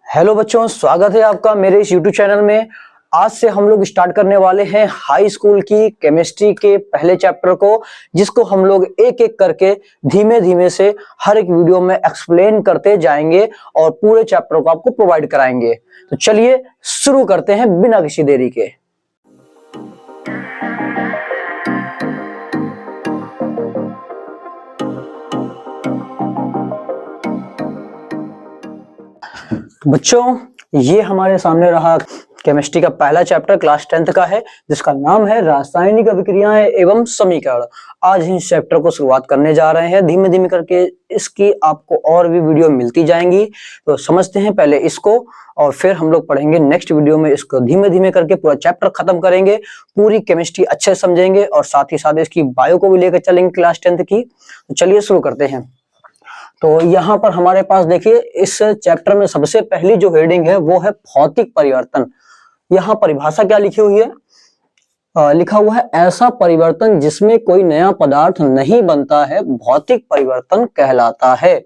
Hello बच्चों, स्वागत है आपका मेरे इस YouTube चैनल में। आज से हम लोग स्टार्ट करने वाले हैं हाई स्कूल की केमिस्ट्री के पहले चैप्टर को, जिसको हम लोग एक एक करके धीमे धीमे से हर एक वीडियो में एक्सप्लेन करते जाएंगे और पूरे चैप्टर को आपको प्रोवाइड कराएंगे। तो चलिए शुरू करते हैं बिना किसी देरी के। बच्चों, ये हमारे सामने रहा केमिस्ट्री का पहला चैप्टर क्लास 10th का है, जिसका नाम है रासायनिक अभिक्रियाएं एवं समीकरण। आज इस चैप्टर को शुरुआत करने जा रहे हैं धीमे धीमे करके। इसकी आपको और भी वीडियो मिलती जाएंगी, तो समझते हैं पहले इसको और फिर हम लोग पढ़ेंगे नेक्स्ट वीडियो में। इसको धीमे धीमे करके पूरा चैप्टर खत्म करेंगे, पूरी केमिस्ट्री अच्छे से समझेंगे और साथ ही साथ इसकी बायो को भी लेकर चलेंगे क्लास 10th की। तो चलिए शुरू करते हैं। तो यहाँ पर हमारे पास देखिए, इस चैप्टर में सबसे पहली जो हेडिंग है वो है भौतिक परिवर्तन। यहाँ परिभाषा क्या लिखी हुई है? लिखा हुआ है ऐसा परिवर्तन जिसमें कोई नया पदार्थ नहीं बनता है भौतिक परिवर्तन कहलाता है।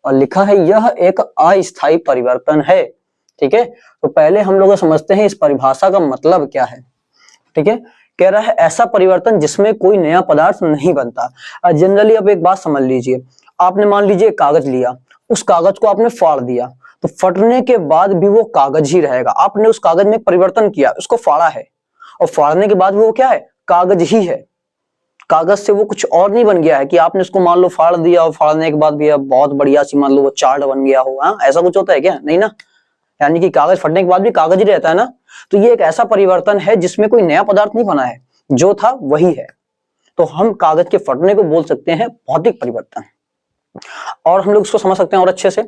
और लिखा है यह एक अस्थायी परिवर्तन है। ठीक है, तो पहले हम लोग समझते हैं इस परिभाषा का मतलब क्या है। ठीक है, कह रहा है ऐसा परिवर्तन जिसमें कोई नया पदार्थ नहीं बनता। जनरली अब एक बात समझ लीजिए, आपने मान लीजिए कागज लिया, उस कागज को आपने फाड़ दिया, तो फटने के बाद भी वो कागज ही रहेगा। आपने उस कागज में परिवर्तन किया, उसको फाड़ा है, और फाड़ने के बाद वो क्या है? कागज ही है। कागज से वो कुछ और नहीं बन गया है कि आपने उसको मान लो फाड़ दिया और फाड़ने के बाद भी बहुत बढ़िया सी मान लो वो चार्ट बन गया हो। हाँ, ऐसा कुछ होता है क्या? नहीं ना। यानी कि कागज फटने के बाद भी कागज ही रहता है ना। तो ये एक ऐसा परिवर्तन है जिसमें कोई नया पदार्थ नहीं बना है, जो था वही है। तो हम कागज के फटने को बोल सकते हैं भौतिक परिवर्तन। और हम लोग इसको समझ सकते हैं और अच्छे से।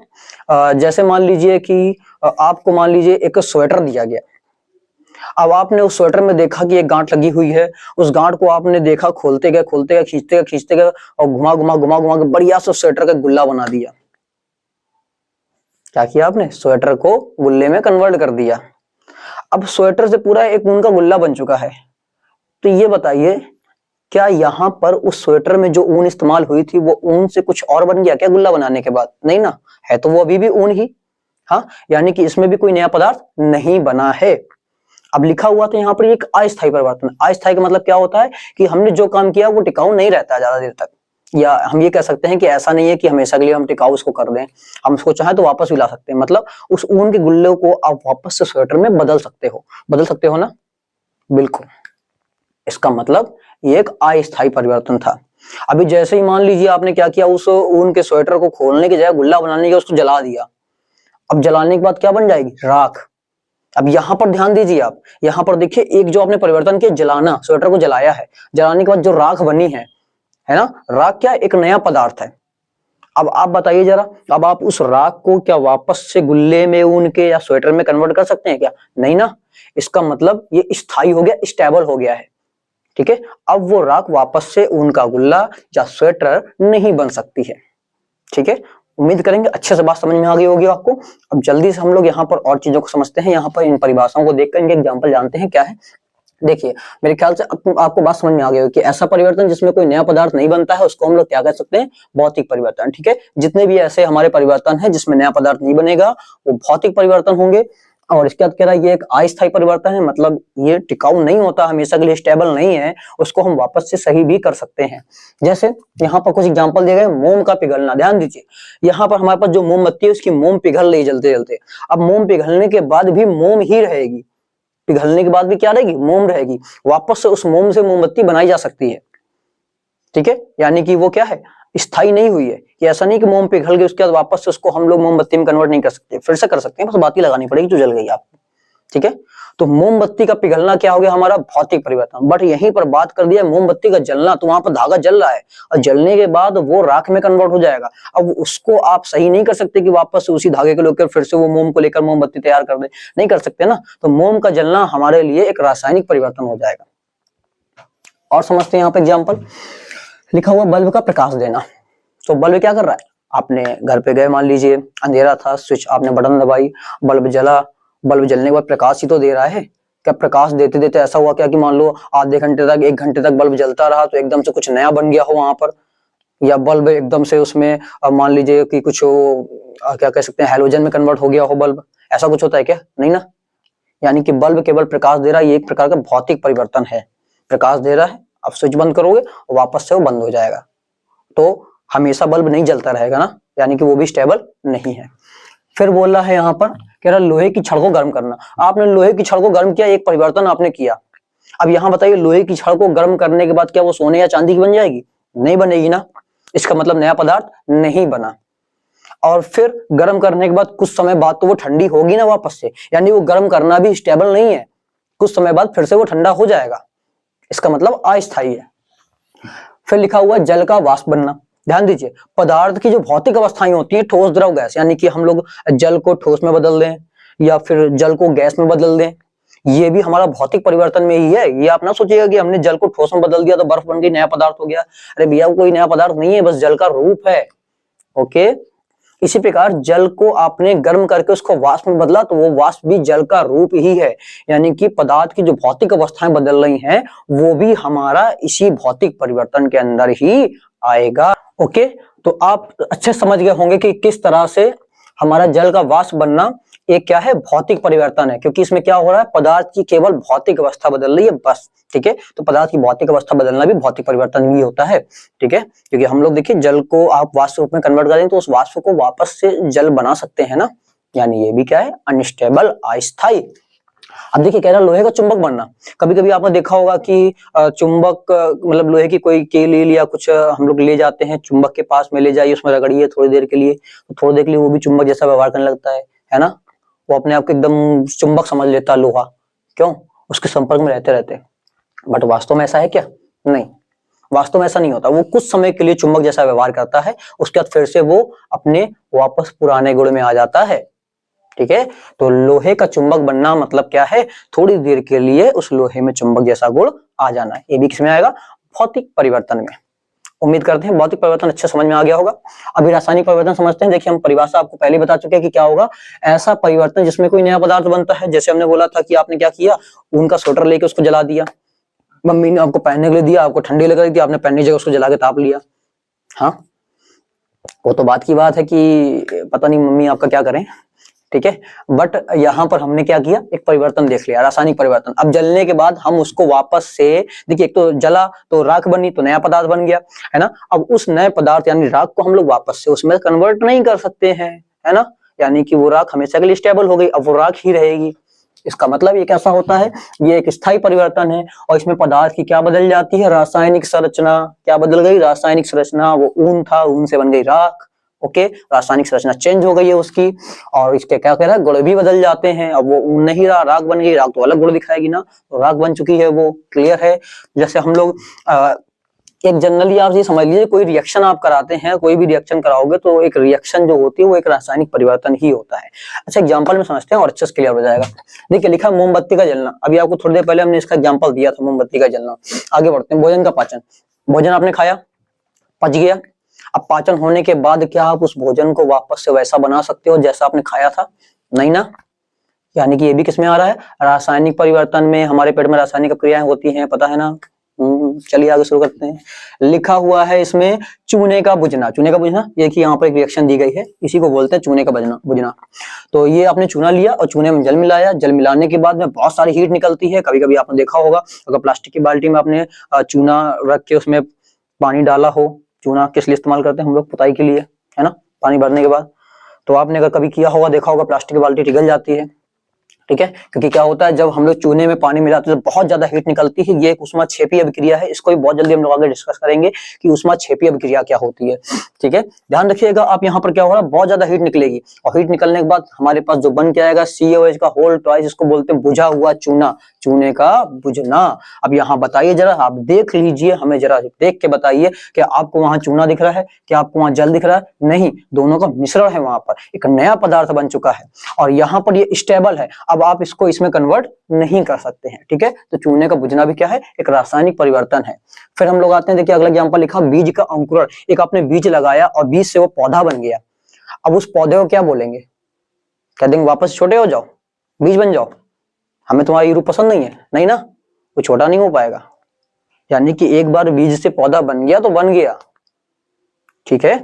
जैसे मान लीजिए कि आपको मान लीजिए एक स्वेटर दिया गया। अब आपने उस स्वेटर में देखा कि एक गांठ लगी हुई है। उस गांठ को आपने देखा, खोलते गए खींचते गए और घुमा घुमा के बढ़िया से स्वेटर का गुल्ला बना दिया। क्या किया आपने? स्वेटर को गुल्ले में कन्वर्ट कर दिया। अब स्वेटर से पूरा एक ऊन का गुल्ला बन चुका है। तो ये बताइए, क्या यहाँ पर उस स्वेटर में जो ऊन इस्तेमाल हुई थी वो ऊन से कुछ और बन गया क्या गुल्ला बनाने के बाद? नहीं ना, है तो वो अभी भी ऊन ही। हाँ, यानी कि इसमें भी कोई नया पदार्थ नहीं बना है। अब लिखा हुआ था यहाँ पर एक अस्थायी परिवर्तन। अस्थायी का मतलब क्या होता है कि हमने जो काम किया वो टिकाऊ नहीं रहता ज्यादा देर तक। या हम ये कह सकते हैं कि ऐसा नहीं है कि हमेशा के लिए हम टिकाऊ उसको कर दें, हम उसको चाहे तो वापस भी ला सकते हैं। मतलब उस ऊन के गुल्ले को आप वापस से स्वेटर में बदल सकते हो ना। बिल्कुल, इसका मतलब ये एक अस्थायी परिवर्तन था। अभी जैसे ही मान लीजिए आपने क्या किया, उस ऊन के स्वेटर को खोलने की जगह गुल्ला बनाने के उसको जला दिया। अब जलाने के बाद क्या बन जाएगी? राख। अब यहां पर ध्यान दीजिए आप, यहां पर देखिए एक जो आपने परिवर्तन किया, जलाना, स्वेटर को जलाया है, जलाने के बाद जो राख बनी है ना, राख क्या? एक नया पदार्थ है। अब आप बताइए जरा, अब आप उस राख को क्या वापस से गुल्ले में, ऊन के या स्वेटर में कन्वर्ट कर सकते हैं क्या? नहीं ना। इसका मतलब ये स्थायी हो गया, स्टेबल हो गया है। ठीक है, अब वो राख वापस से ऊन का गुल्ला या स्वेटर नहीं बन सकती है। ठीक है, उम्मीद करेंगे अच्छे से बात समझ में आ गई होगी आपको। अब जल्दी से हम लोग यहाँ पर और चीजों को समझते हैं। यहाँ पर इन परिभाषाओं को देखकर इनके एग्जाम्पल जानते हैं क्या है। देखिए, मेरे ख्याल से आपको बात समझ में आ गई होगी कि ऐसा परिवर्तन जिसमें कोई नया पदार्थ नहीं बनता है उसको हम लोग क्या कह सकते हैं? भौतिक परिवर्तन। ठीक है, जितने भी ऐसे हमारे परिवर्तन है जिसमें नया पदार्थ नहीं बनेगा वो भौतिक परिवर्तन होंगे। और इसके बाद कह रहा है ये एक अस्थायी परिवर्तन है, मतलब ये टिकाऊ नहीं होता, हमेशा के लिए स्टेबल नहीं है, उसको हम वापस से सही भी कर सकते हैं। जैसे यहाँ पर कुछ एग्जांपल दिए गए। मोम का पिघलना, ध्यान दीजिए, यहाँ पर हमारे पास जो मोमबत्ती है उसकी मोम पिघल रही जलते जलते। अब मोम पिघलने के बाद भी मोम ही रहेगी, पिघलने के बाद भी क्या रहेगी? मोम रहेगी। वापस से उस मोम से मोमबत्ती बनाई जा सकती है। ठीक है, यानी कि वो क्या है? स्थायी नहीं हुई है। कि ऐसा नहीं कि मोम पिघल गई उसके बाद वापस से उसको हम लोग मोमबत्ती में कन्वर्ट नहीं कर सकते, फिर से कर सकते हैं, बस बाती लगानी पड़ेगी जो जल गई आपको। ठीक है, तो मोमबत्ती का पिघलना क्या हो गया? हमारा भौतिक परिवर्तन। बट यहीं पर बात कर दिया मोमबत्ती का जलना, तो वहां पर धागा जल रहा है और जलने के बाद वो राख में कन्वर्ट हो जाएगा। अब उसको आप सही नहीं कर सकते कि वापस से उसी धागे को लेकर फिर से वो मोम को लेकर मोमबत्ती तैयार कर दे, नहीं कर सकते ना। तो मोम का जलना हमारे लिए एक रासायनिक परिवर्तन हो जाएगा। और समझते हैं यहाँ पे एग्जाम्पल। लिखा हुआ बल्ब का प्रकाश देना। तो बल्ब क्या कर रहा है? आपने घर पे गए, मान लीजिए अंधेरा था, स्विच आपने बटन दबाई, बल्ब जला। बल्ब जलने के बाद प्रकाश ही तो दे रहा है। क्या प्रकाश देते देते ऐसा हुआ क्या कि मान लो आधे घंटे तक, 1 घंटे तक बल्ब जलता रहा तो एकदम से कुछ नया बन गया हो वहां पर? या बल्ब एकदम से उसमें मान लीजिए कि कुछ क्या कह सकते हैं, हैलोजन में कन्वर्ट हो गया हो बल्ब? ऐसा कुछ होता है क्या? नहीं ना। यानी कि बल्ब केवल प्रकाश दे रहा है, ये एक प्रकार का भौतिक परिवर्तन है। प्रकाश दे रहा है, आप स्विच बंद करोगे और वापस से वो बंद हो जाएगा, तो हमेशा बल्ब नहीं जलता रहेगा ना, यानी कि वो भी स्टेबल नहीं है। फिर बोल रहा है यहाँ पर, कह रहा लोहे की छड़ को गर्म करना। आपने लोहे की छड़ को गर्म किया, एक परिवर्तन आपने किया। अब यहाँ बताइए, लोहे की छड़ को गर्म करने के बाद क्या वो सोने या चांदी की बन जाएगी? नहीं बनेगी ना। इसका मतलब नया पदार्थ नहीं बना। और फिर गर्म करने के बाद कुछ समय बाद तो वो ठंडी होगी ना वापस से, यानी वो गर्म करना भी स्टेबल नहीं है, कुछ समय बाद फिर से वो ठंडा हो जाएगा, इसका मतलब अस्थायी है। फिर लिखा हुआ जल का वाष्प बनना। ध्यान दीजिए, पदार्थ की जो भौतिक अवस्थाएं होती है, ठोस द्रव गैस, यानी कि हम लोग जल को ठोस में बदल दें या फिर जल को गैस में बदल दें, ये भी हमारा भौतिक परिवर्तन में ही है। ये आप ना सोचिएगा कि हमने जल को ठोस में बदल दिया तो बर्फ बन गई, नया पदार्थ हो गया। अरे भैया, कोई नया पदार्थ नहीं है, बस जल का रूप है। ओके, इसी प्रकार जल को आपने गर्म करके उसको वाष्प में बदला तो वो वाष्प भी जल का रूप ही है, यानी कि पदार्थ की जो भौतिक अवस्थाएं बदल रही हैं वो भी हमारा इसी भौतिक परिवर्तन के अंदर ही आएगा। ओके, तो आप अच्छे समझ गए होंगे कि किस तरह से हमारा जल का वाष्प बनना एक क्या है, भौतिक परिवर्तन है, क्योंकि इसमें क्या हो रहा है, पदार्थ की केवल भौतिक अवस्था बदल रही है बस। ठीक है, तो पदार्थ की भौतिक अवस्था बदलना भी भौतिक परिवर्तन ही होता है। ठीक है, क्योंकि हम लोग देखिए जल को आप वाष्प रूप में कन्वर्ट करें तो उस वाष्प को वापस से जल बना सकते हैं ना, यानी ये भी क्या है, अनस्टेबल, अस्थायी। अब देखिए, कह रहा लोहे का चुंबक बनना। कभी कभी आपने देखा होगा कि चुंबक मतलब लोहे की कोई कील या कुछ हम लोग ले जाते हैं, चुंबक के पास में ले जाइए, उसमें रगड़िए थोड़ी देर के लिए, तो थोड़ी देर के लिए वो भी चुंबक जैसा व्यवहार करने लगता है ना। वो अपने आप को एकदम चुंबक समझ लेता है लोहा, क्यों, उसके संपर्क में रहते रहते। बट वास्तव में ऐसा है क्या? नहीं, वास्तव में ऐसा नहीं होता। वो कुछ समय के लिए चुंबक जैसा व्यवहार करता है, उसके बाद फिर से वो अपने वापस पुराने गुण में आ जाता है। ठीक है, तो लोहे का चुंबक बनना मतलब क्या है, थोड़ी देर के लिए उस लोहे में चुंबक जैसा गुण आ जाना है। ये भी किसमें आएगा, भौतिक परिवर्तन में। उम्मीद करते हैं भौतिक परिवर्तन अच्छे समझ में आ गया होगा। अभी रासायनिक परिवर्तन समझते हैं। देखिए, हम परिभाषा आपको पहले बता चुके हैं कि क्या होगा, ऐसा परिवर्तन जिसमें कोई नया पदार्थ बनता है। जैसे हमने बोला था कि आपने क्या किया, ऊन का स्वेटर लेके उसको जला दिया, मम्मी ने आपको पहनने के लिए दिया, आपको ठंडी लग रही थी, आपने पहनने की जगह उसको जला के ताप लिया। हाँ, वो तो बात की बात है कि पता नहीं मम्मी आपका क्या करें। ठीक है, बट यहाँ पर हमने क्या किया, एक परिवर्तन देख लिया, रासायनिक परिवर्तन। अब जलने के बाद हम उसको वापस से, देखिए, एक तो जला तो राख बनी, तो नया पदार्थ बन गया, है ना। अब उस नए पदार्थ यानी राख को हम लोग वापस से उसमें कन्वर्ट नहीं कर सकते हैं, है ना, यानी कि वो राख हमेशा के लिए स्टेबल हो गई, अब वो राख ही रहेगी। इसका मतलब ये कैसा होता है, ये एक स्थायी परिवर्तन है। और इसमें पदार्थ की क्या बदल जाती है, रासायनिक संरचना। क्या बदल गई, रासायनिक संरचना। वो ऊन था, ऊन से बन गई राख। ओके, रासायनिक संरचना चेंज हो गई है उसकी, और इसके क्या कह रहा है, गुण भी बदल जाते हैं। अब वो ऊन नहीं रहा, राख बन गई, राख तो अलग गुण दिखाएगी ना, तो राख बन चुकी है, वो क्लियर है। जैसे हम लोग एक जनरली आप ये समझ लीजिए, कोई रिएक्शन आप कराते हैं, कोई भी रिएक्शन कराओगे तो एक रिएक्शन जो होती है वो एक रासायनिक परिवर्तन ही होता है। अच्छा, एग्जांपल में समझते हैं और अच्छे से क्लियर हो जाएगा। देखिए, लिखा मोमबत्ती का जलना। अभी आपको थोड़ी देर पहले हमने इसका एग्जांपल दिया था, मोमबत्ती का जलना। आगे बढ़ते हैं, भोजन का पाचन। भोजन आपने खाया, पच गया। अब पाचन होने के बाद क्या आप उस भोजन को वापस से वैसा बना सकते हो जैसा आपने खाया था? नहीं ना, यानी कि ये भी किसमें आ रहा है, रासायनिक परिवर्तन में। हमारे पेट में रासायनिक क्रियाएं होती हैं, पता है ना। चलिए आगे शुरू करते हैं। लिखा हुआ है इसमें चूने का बुझना। चूने का बुझना, ये कि यहाँ पर एक रिएक्शन दी गई है, इसी को बोलते हैं चूने का बुझना। तो ये आपने चूना लिया और चूने में जल मिलाया, जल मिलाने के बाद में बहुत सारी हीट निकलती है। कभी कभी आपने देखा होगा, अगर प्लास्टिक की बाल्टी में आपने चूना रख के उसमें पानी डाला हो। चूना किस लिए इस्तेमाल करते हैं हम लोग, पुताई के लिए, है ना, पानी भरने के बाद। तो आपने अगर कभी किया होगा, देखा होगा, प्लास्टिक की बाल्टी पिघल जाती है। ठीक है, क्योंकि क्या होता है, जब हम लोग चूने में पानी मिलाते हैं तो बहुत ज्यादा हीट निकलती है। ये एक ऊष्माक्षेपीय अभिक्रिया है, इसको भी बहुत जल्दी हम लोग आगे डिस्कस करेंगे कि ऊष्माक्षेपीय अभिक्रिया क्या होती है। ठीक है, ध्यान रखिएगा आप, यहाँ पर क्या हो रहा है, बहुत ज्यादा हीट निकलेगी, और हीट निकलने के बाद हमारे पास जो बन के आएगा CaOH का होल ट्वाइस, इसको बोलते हैं बुझा हुआ चूना, चूने का बुझना। अब यहाँ बताइए जरा, आप देख लीजिए, हमें जरा देख के बताइए कि आपको वहां चूना दिख रहा है, क्या आपको वहां जल दिख रहा है? नहीं, दोनों का मिश्रण है, वहां पर एक नया पदार्थ बन चुका है, और यहाँ पर ये स्टेबल है। अब आप इसको इसमें कन्वर्ट नहीं कर सकते हैं। ठीक है, तो चूने का बुझना भी क्या है, एक रासायनिक परिवर्तन है। फिर हम लोग आते हैं, देखिए अगला एग्जांपल लिखा, बीज का अंकुरण। एक आपने बीज लगाया और बीज से वो पौधा बन गया। अब उस पौधे को क्या बोलेंगे, कह देंगे वापस छोटे हो जाओ, बीज बन जाओ, हमें तुम्हारा ये रूप पसंद नहीं है? नहीं ना, वो छोटा नहीं हो पाएगा। यानी कि एक बार बीज से पौधा बन गया तो बन गया। ठीक है,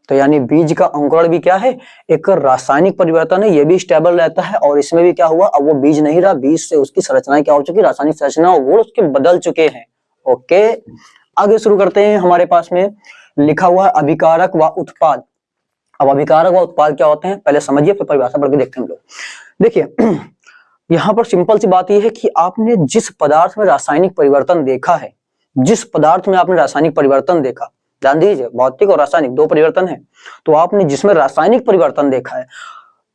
तो यानी बीज का अंकुरण भी क्या है, एक रासायनिक परिवर्तन है, ये भी स्टेबल रहता है। और इसमें भी क्या हुआ, अब वो बीज नहीं रहा, बीज से उसकी संरचना क्या हो चुकी, रासायनिक संरचना वो उसके बदल चुके हैं। ओके, आगे शुरू करते हैं। हमारे पास में लिखा हुआ है अभिकारक व उत्पाद। अब अभिकारक व उत्पाद क्या होते हैं पहले समझिए, फिर परिभाषा पढ़ के देखते हैं हम लोग। देखिए यहाँ पर सिंपल सी बात यह है कि आपने जिस पदार्थ में रासायनिक परिवर्तन देखा है, जिस पदार्थ में आपने रासायनिक परिवर्तन देखा, ध्यान दीजिए भौतिक और रासायनिक दो परिवर्तन है, तो आपने जिसमें रासायनिक परिवर्तन देखा है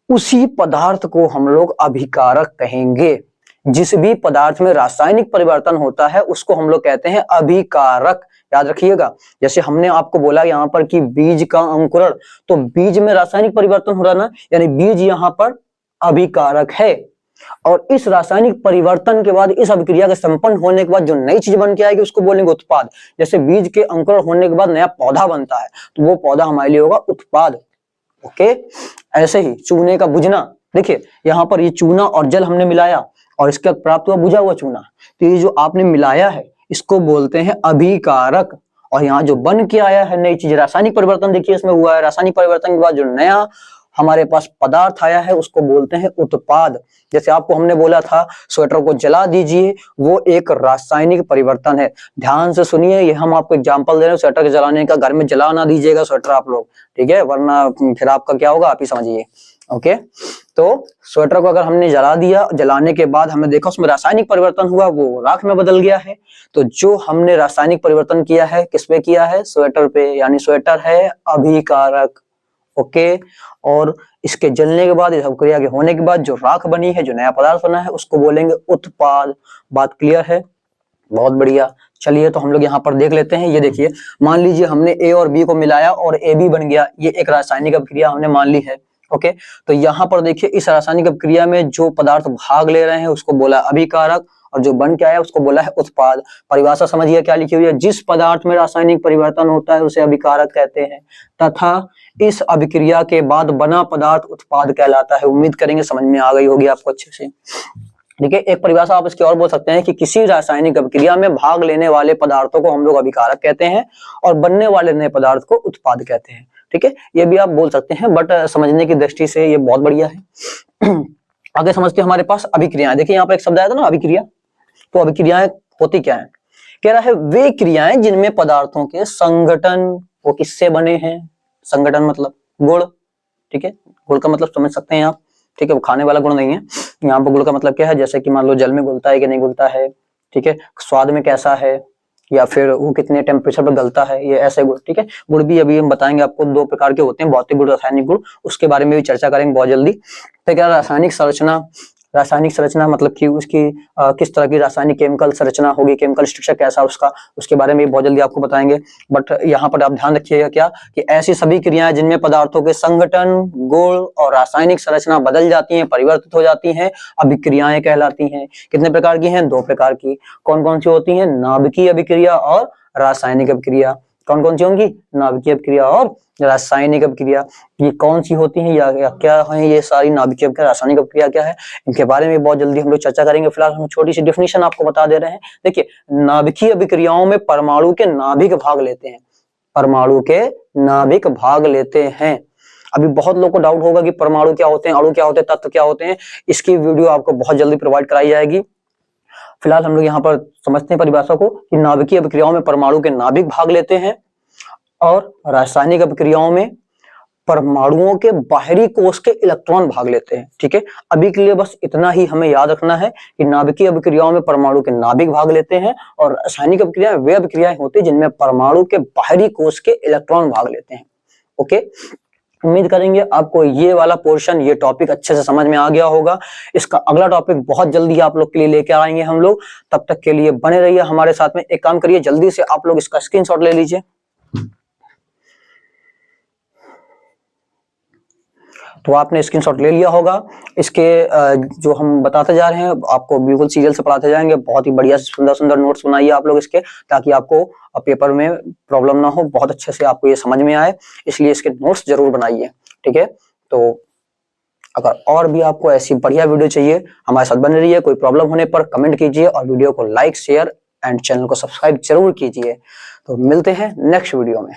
उसी पदार्थ को हम लोग अभिकारक कहेंगे। जिस भी पदार्थ में रासायनिक परिवर्तन होता है उसको हम लोग कहते हैं अभिकारक, याद रखिएगा। जैसे हमने आपको बोला यहाँ पर कि बीज का अंकुरण, तो बीज में रासायनिक परिवर्तन हो रहा ना, यानी बीज यहाँ पर अभिकारक है। और इस रासायनिक परिवर्तन के बाद, इस अभिक्रिया के संपन्न होने के बाद जो नई चीज बन के आएगी उसको बोलेंगे उत्पाद। जैसे बीज के अंकुरण होने के बाद नया पौधा बनता है तो वो पौधा हमारे लिए होगा उत्पाद। ओके, ऐसे ही चूने का बुझना, देखिए यहाँ पर ये चूना और जल हमने मिलाया और इसका प्राप्त हुआ बुझा हुआ चूना, तो ये जो आपने मिलाया है इसको बोलते हैं अभिकारक। और यहाँ जो बन के आया है नई चीज, रासायनिक परिवर्तन देखिए इसमें हुआ है, रासायनिक परिवर्तन के बाद जो नया हमारे पास पदार्थ आया है उसको बोलते हैं उत्पाद। जैसे आपको हमने बोला था स्वेटर को जला दीजिए, वो एक रासायनिक परिवर्तन है। ध्यान से सुनिए, ये हम आपको एग्जांपल दे रहे हैं स्वेटर के जलाने का। घर में जला ना दीजिएगा स्वेटर आप लोग, ठीक है, वरना फिर आपका क्या होगा आप ही समझिए। ओके, तो स्वेटर को अगर हमने जला दिया, जलाने के बाद हमने देखा उसमें रासायनिक परिवर्तन हुआ, वो राख में बदल गया है। तो जो हमने रासायनिक परिवर्तन किया है किस पे किया है, स्वेटर पे, यानी स्वेटर है अभिकारक। ओके, और इसके जलने के बाद, इस अभिक्रिया के होने के बाद जो राख बनी है, जो नया पदार्थ बना है उसको बोलेंगे उत्पाद। बात क्लियर है? बहुत बढ़िया। चलिए तो हम लोग यहाँ पर देख लेते हैं। ये देखिए, मान लीजिए हमने ए और बी को मिलाया और ए बी बन गया, ये एक रासायनिक अभिक्रिया हमने मान ली है। ओके, तो यहाँ पर देखिए इस रासायनिक अभिक्रिया में जो पदार्थ भाग ले रहे हैं उसको बोला अभिकारक, और जो बन के आया उसको बोला है उत्पाद। परिभाषा समझिए क्या लिखी हुई है, जिस पदार्थ में रासायनिक परिवर्तन होता है उसे अभिकारक कहते हैं तथा इस अभिक्रिया के बाद बना पदार्थ उत्पाद कहलाता है। उम्मीद करेंगे समझ में आ गई होगी आपको अच्छे से। ठीक है, एक परिभाषा आप इसकी और बोल सकते हैं कि किसी रासायनिक अभिक्रिया में भाग लेने वाले पदार्थों को हम लोग अभिकारक कहते हैं और बनने वाले नए पदार्थ को उत्पाद कहते हैं। ठीक है, ये भी आप बोल सकते हैं, बट समझने की दृष्टि से ये बहुत बढ़िया है। आगे समझते हैं हमारे पास अभिक्रियाएं। देखिए यहाँ पर एक शब्द आया था ना अभिक्रिया, तो अभिक्रियाएं होती क्या है, कह रहा है वे क्रियाएं जिनमें पदार्थों के संगठन, वो किससे बने हैं, संगठन मतलब गुण। ठीक है, गुण का मतलब समझ सकते हैं आप। ठीक है, वो खाने वाला गुण नहीं है, यहाँ पर गुण का मतलब क्या है, जैसे कि मान लो जल में घुलता है कि नहीं घुलता है, ठीक है, स्वाद में कैसा है, या फिर वो कितने टेम्परेचर पर गलता है, ये ऐसे गुण। ठीक है, गुण भी अभी हम बताएंगे आपको, दो प्रकार के होते हैं, भौतिक गुण, रासायनिक गुण, उसके बारे में भी चर्चा करेंगे बहुत जल्दी। तो क्या रासायनिक संरचना, रासायनिक संरचना मतलब कि उसकी किस तरह की रासायनिक केमिकल संरचना होगी, केमिकल स्ट्रक्चर कैसा उसका, उसके बारे में बहुत जल्दी आपको बताएंगे। बट यहाँ पर आप ध्यान रखिएगा क्या कि ऐसी सभी क्रियाएं जिनमें पदार्थों के संगठन, गुण और रासायनिक संरचना बदल जाती हैं, परिवर्तित हो जाती हैं, अभिक्रियाएं कहलाती हैं। कितने प्रकार की हैं, दो प्रकार की। कौन कौन सी होती हैं, नाभिकीय अभिक्रिया और रासायनिक अभिक्रिया। कौन कौन सी होंगी, नाभिकीय अभिक्रिया और रासायनिक अभिक्रिया। ये कौन सी होती है या क्या है ये सारी नाभिकीय अभिक्रिया, रासायनिक अभिक्रिया क्या है, इनके बारे में बहुत जल्दी हम लोग चर्चा करेंगे। फिलहाल हम छोटी सी डेफिनेशन आपको बता दे रहे हैं। देखिए, नाभिकीय अभिक्रियाओं में परमाणु के नाभिक भाग लेते हैं, परमाणु के नाभिक भाग लेते हैं। अभी बहुत लोगों को डाउट होगा कि परमाणु क्या होते हैं, अणु क्या होते हैं, तत्व क्या होते हैं, इसकी वीडियो आपको बहुत जल्दी प्रोवाइड कराई जाएगी। फिलहाल हम लोग यहाँ पर समझते हैं परिभाषा को कि नाभिकीय अभिक्रियाओं में परमाणु के नाभिक भाग लेते हैं और रासायनिक अभिक्रियाओं में परमाणुओं के बाहरी कोश के इलेक्ट्रॉन भाग लेते हैं। ठीक है, अभी के लिए बस इतना ही हमें याद रखना है कि नाभिकीय अभिक्रियाओं में परमाणु के नाभिक भाग लेते हैं और रासायनिक अभिक्रियाएं वे अभिक्रियाएं होती हैं जिनमें परमाणु के बाहरी कोश के इलेक्ट्रॉन भाग लेते हैं। ओके, उम्मीद करेंगे आपको ये वाला पोर्शन, ये टॉपिक अच्छे से समझ में आ गया होगा। इसका अगला टॉपिक बहुत जल्दी आप लोग के लिए लेके आएंगे हम लोग, तब तक के लिए बने रहिए हमारे साथ में। एक काम करिए, जल्दी से आप लोग इसका स्क्रीनशॉट ले लीजिए। तो आपने स्क्रीनशॉट ले लिया होगा। इसके जो हम बताते जा रहे हैं आपको बिल्कुल सीरियल से पढ़ाते जाएंगे। बहुत ही बढ़िया सुंदर सुंदर नोट्स बनाइए आप लोग इसके, ताकि आपको पेपर में प्रॉब्लम ना हो, बहुत अच्छे से आपको ये समझ में आए, इसलिए इसके नोट्स जरूर बनाइए। ठीक है, तो अगर और भी आपको ऐसी बढ़िया वीडियो चाहिए, हमारे साथ बने रहिए। कोई प्रॉब्लम होने पर कमेंट कीजिए और वीडियो को लाइक, शेयर एंड चैनल को सब्सक्राइब जरूर कीजिए। तो मिलते हैं नेक्स्ट वीडियो में।